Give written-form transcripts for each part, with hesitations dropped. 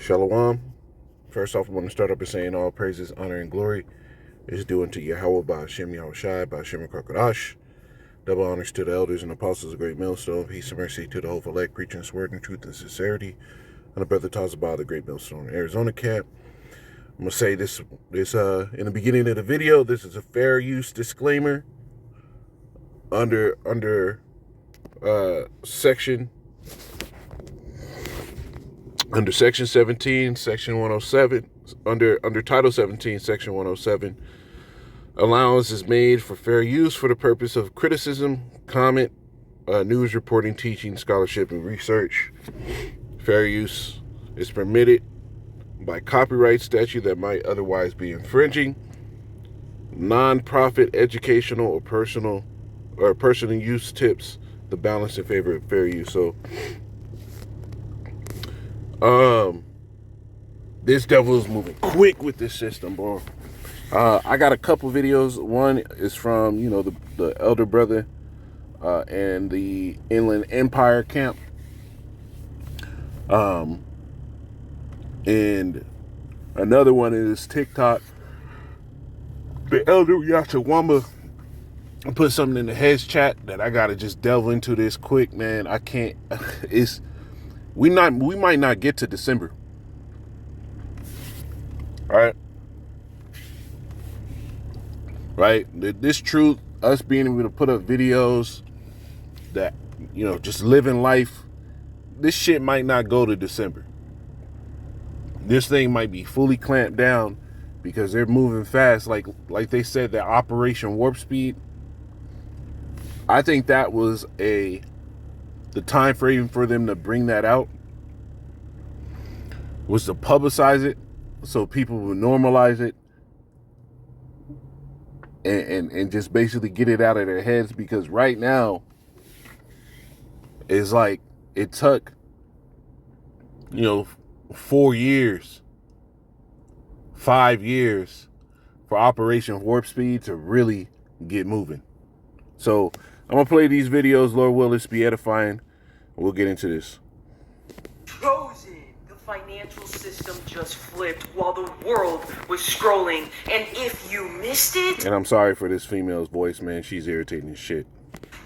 Shalom. First off, I want to start up by saying all praises, honor, and glory is due unto Yahweh, Ba'ashem Yahushai, Ba'ashem Kakadash. Double honors to the elders and apostles of the great millstone. Peace and mercy to the whole elect, preaching his word in truth and sincerity. And the brother Tazabah, the great millstone, Arizona camp. I'm going to say this in the beginning of the video. This is a fair use disclaimer under section 17, section 107, under title 17, section 107. Allowance is made for fair use for the purpose of criticism, comment, news reporting, teaching, scholarship, and research. Fair use is permitted by copyright statute that might otherwise be infringing. Non-profit, educational, or personal use tips the balance in favor of fair use. So, this devil is moving quick with this system, bro. I got a couple videos. One is from, the elder brother and the Inland Empire camp. And another one is TikTok. The elder Yachawamba put something in the heads chat that I gotta just delve into this quick, man. I can't. We might not get to December. All right. Right? This truth, us being able to put up videos that, just living life, this shit might not go to December. This thing might be fully clamped down because they're moving fast. Like they said, that Operation Warp Speed. I think that was the time frame for them to bring that out was to publicize it so people would normalize it and just basically get it out of their heads, because right now it's like it took 4 years, 5 years for Operation Warp Speed to really get moving. So I'm gonna play these videos, Lord willing, be edifying. We'll get into this. Chosen. The financial system just flipped while the world was scrolling, and if you missed it, and I'm sorry for this female's voice, man. She's irritating as shit.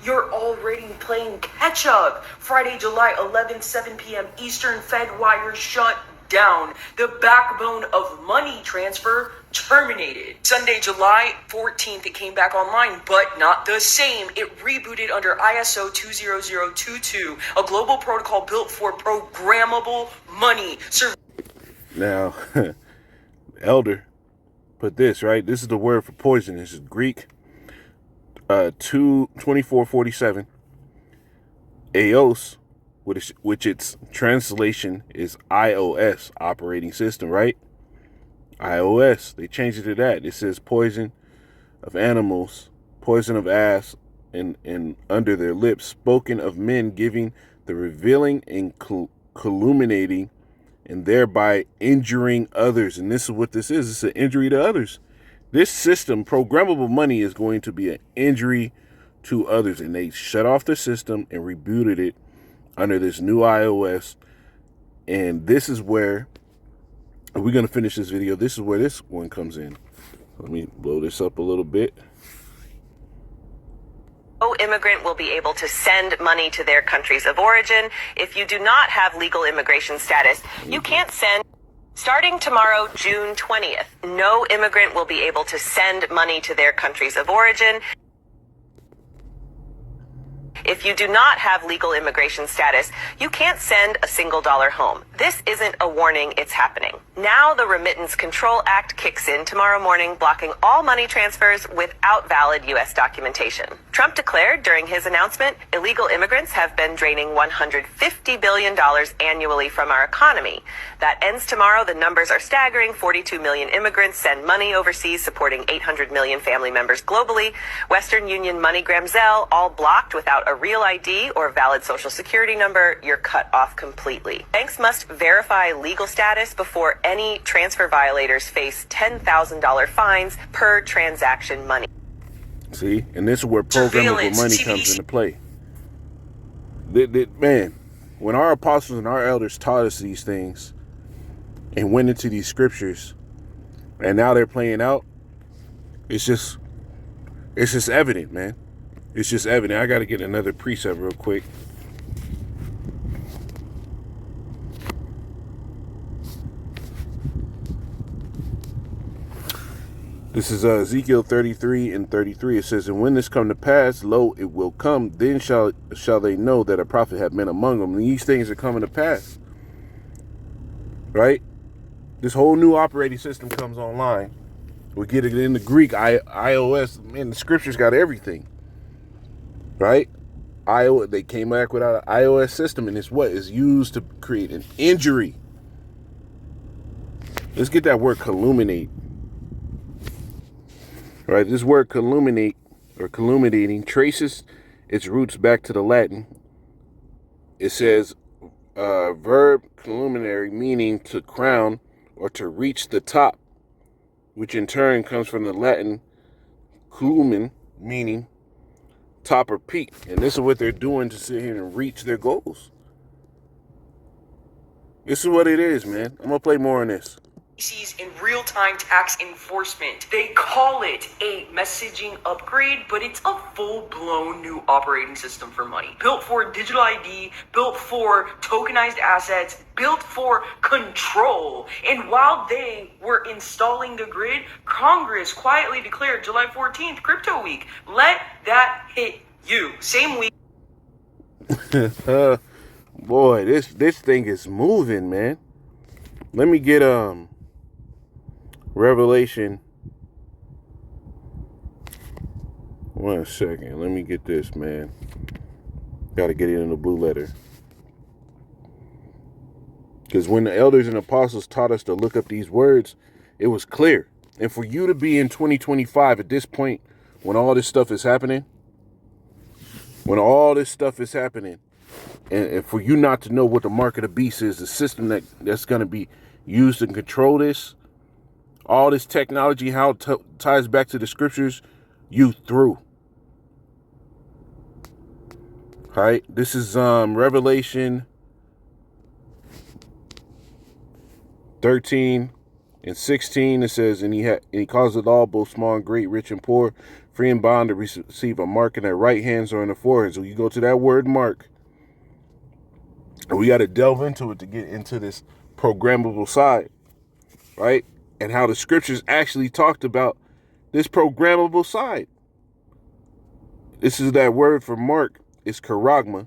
You're already playing catch up. Friday, July 11th, 7 p.m. Eastern, Fed wires shut down. The backbone of money transfer terminated. Sunday, July 14th, it came back online, but not the same. It rebooted under ISO 20022, a global protocol built for programmable money. Now, elder put this, right? This is the word for poison. This is Greek 2447. EOS, which its translation is iOS, operating system, right? iOS, they changed it to that. It says poison of animals, poison of ass, and under their lips, spoken of men, giving the revealing and calumniating and thereby injuring others. And this is what this is. It's an injury to others. This system, programmable money, is going to be an injury to others. And they shut off the system and rebooted it under this new iOS. And this is where we're going to finish this video. This is where this one comes in. Let me blow this up a little bit. No immigrant will be able to send money to their countries of origin. If you do not have legal immigration status, you can't send. Starting tomorrow, June 20th, no immigrant will be able to send money to their countries of origin. If you do not have legal immigration status, you can't send a single dollar home. This isn't a warning, it's happening. Now the Remittance Control Act kicks in tomorrow morning, blocking all money transfers without valid U.S. documentation. Trump declared during his announcement, illegal immigrants have been draining $150 billion annually from our economy. That ends tomorrow. The numbers are staggering. 42 million immigrants send money overseas, supporting 800 million family members globally. Western Union, MoneyGram, Zelle, all blocked without a real ID or valid social security number. You're cut off completely. Banks must verify legal status before any transfer violators face $10,000 fines per transaction money. See, and this is where programmable money comes into play. Man, when our apostles and our elders taught us these things, and went into these scriptures, and now they're playing out. It's just evident, man. It's just evident. I got to get another precept real quick. This is Ezekiel 33 and 33. It says, and when this come to pass, lo, it will come. Then shall they know that a prophet hath been among them. And these things are coming to pass. Right? This whole new operating system comes online. We get it in the Greek, iOS. Man, the scriptures got everything. Right? They came back without an iOS system, and it's what is used to create an injury. Let's get that word calluminate. Right, this word calluminate or calluminating traces its roots back to the Latin. It says verb calluminary, meaning to crown or to reach the top, which in turn comes from the Latin culmen, meaning top or peak. And this is what they're doing to sit here and reach their goals. This is what it is, man. I'm gonna play more on this. In real-time tax enforcement. They call it a messaging upgrade, but it's a full-blown new operating system for money. Built for digital ID, built for tokenized assets, built for control. And while they were installing the grid, Congress quietly declared July 14th, Crypto Week. Let that hit you. Same week. Boy, this thing is moving, man. Let me get Revelation. 1 second. Let me get this, man. Got to get it in the blue letter. Because when the elders and apostles taught us to look up these words, it was clear. And for you to be in 2025 at this point, when all this stuff is happening, and for you not to know what the mark of the beast is, the system that's going to be used to control this, all this technology, how it ties back to the scriptures, you through. All right, this is Revelation 13 and 16. It says, and he causeth all, both small and great, rich and poor, free and bond, to receive a mark in their right hands or in their foreheads. So you go to that word mark, and we got to delve into it to get into this programmable side, right? And how the scriptures actually talked about this programmable side. This is that word for mark. It's charagma.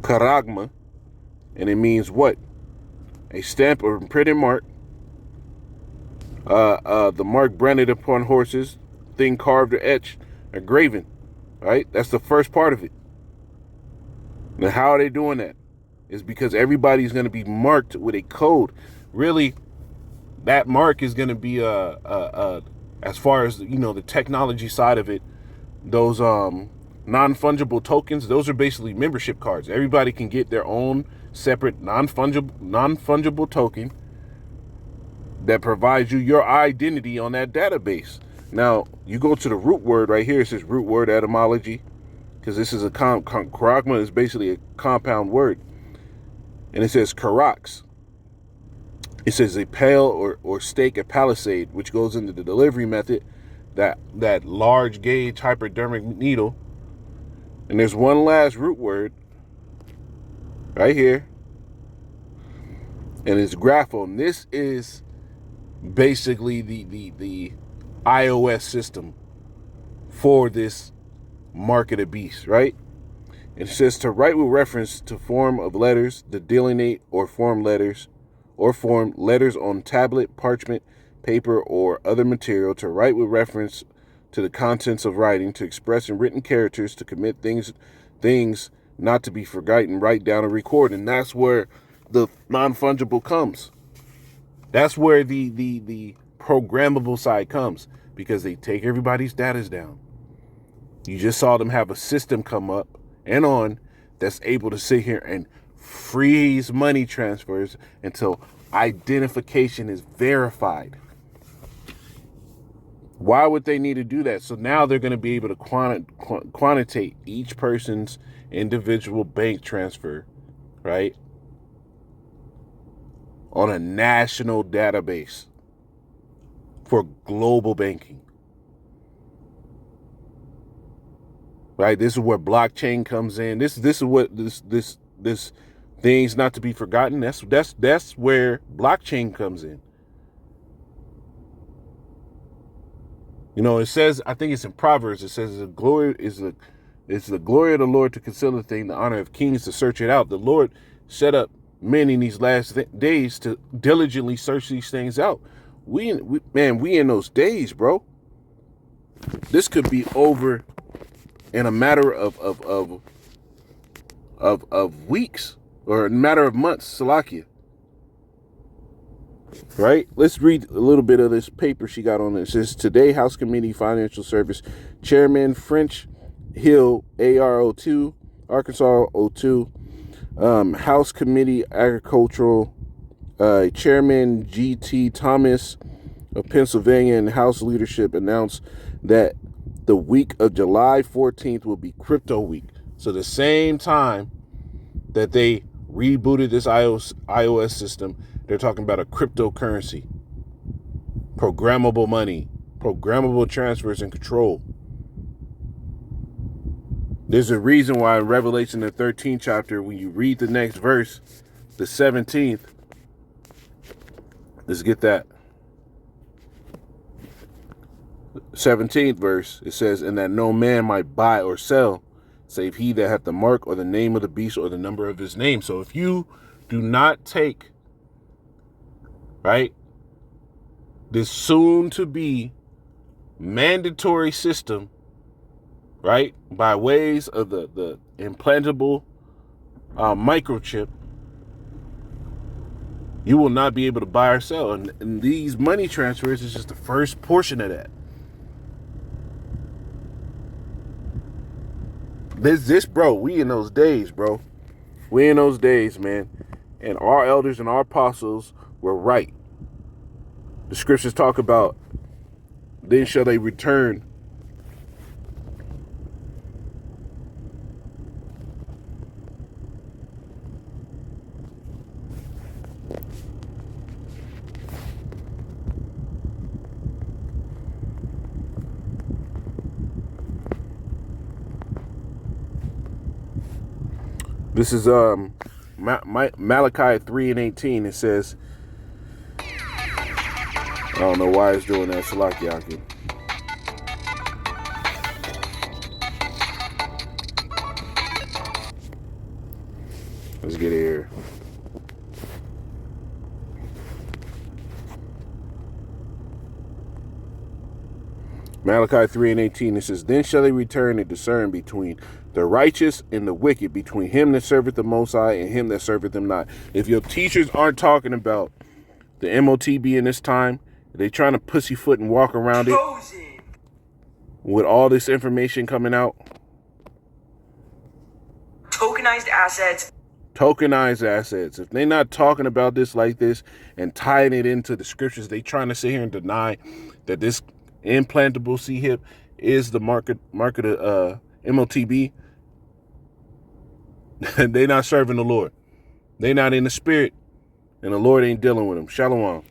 Charagma. And it means what? A stamp or printed mark. The mark branded upon horses, thing carved or etched or graven. Right? That's the first part of it. Now, how are they doing that? It's because everybody's going to be marked with a code. Really, that mark is going to be as far as, you know, the technology side of it, those non-fungible tokens, those are basically membership cards. Everybody can get their own separate non-fungible token that provides you your identity on that database. Now, you go to the root word right here. It says root word etymology, because this is a charagma is basically a compound word. And it says karax. It says a pale or stake, a palisade, which goes into the delivery method, that large gauge hypodermic needle. And there's one last root word right here, and it's graphone. This is basically the iOS system for this mark of the beast, right? It says to write with reference to form of letters, to delineate or form letters on tablet, parchment, paper, or other material, to write with reference to the contents of writing, to express in written characters, to commit things not to be forgotten, write down and record. And that's where the non-fungible comes. That's where the programmable side comes, because they take everybody's data down. You just saw them have a system come up and on that's able to sit here and freeze money transfers until identification is verified. Why would they need to do that? So now they're going to be able to quantitate each person's individual bank transfer, right? on a national database for global banking. Right? This is where blockchain comes in. This is what this things not to be forgotten. That's where blockchain comes in. You know, it says, I think it's in Proverbs, it says the glory is it's the glory of the Lord to conceal a thing, the honor of kings to search it out. The Lord set up men in these last days to diligently search these things out. We in those days, bro. This could be over in a matter of weeks or a matter of months, Salakia. Right? Let's read a little bit of this paper she got on it. It says, today, House Committee Financial Service Chairman French Hill, AR02, Arkansas 02, House Committee Agricultural Chairman G.T. Thomas of Pennsylvania and House leadership announced that the week of July 14th will be crypto week. So the same time that they rebooted this iOS system, they're talking about a cryptocurrency, programmable money, programmable transfers and control. There's a reason why in Revelation, the 13th chapter, when you read the next verse, the 17th, let's get that. 17th verse, it says, and that no man might buy or sell, save he that hath the mark or the name of the beast or the number of his name. So if you do not take, right, this soon to be mandatory system, right, by ways of the implantable microchip, you will not be able to buy or sell. And these money transfers is just the first portion of that. This, bro, we in those days, bro. We in those days, man. And our elders and our apostles were right. The scriptures talk about, then shall they return. This is Malachi 3:18. It says, I don't know why it's doing that, Salakiaki. Let's get it here. Malachi 3:18. It says, then shall they return and discern between the righteous and the wicked, between him that serveth the Most High and him that serveth him not. If your teachers aren't talking about the MOTB in this time, they trying to pussyfoot and walk around it with all this information coming out. Tokenized assets. Tokenized assets. If they're not talking about this like this and tying it into the scriptures, they trying to sit here and deny that this implantable CHIP is the market of MOTB. They not serving the Lord. They not in the spirit, and the Lord ain't dealing with them. Shalom.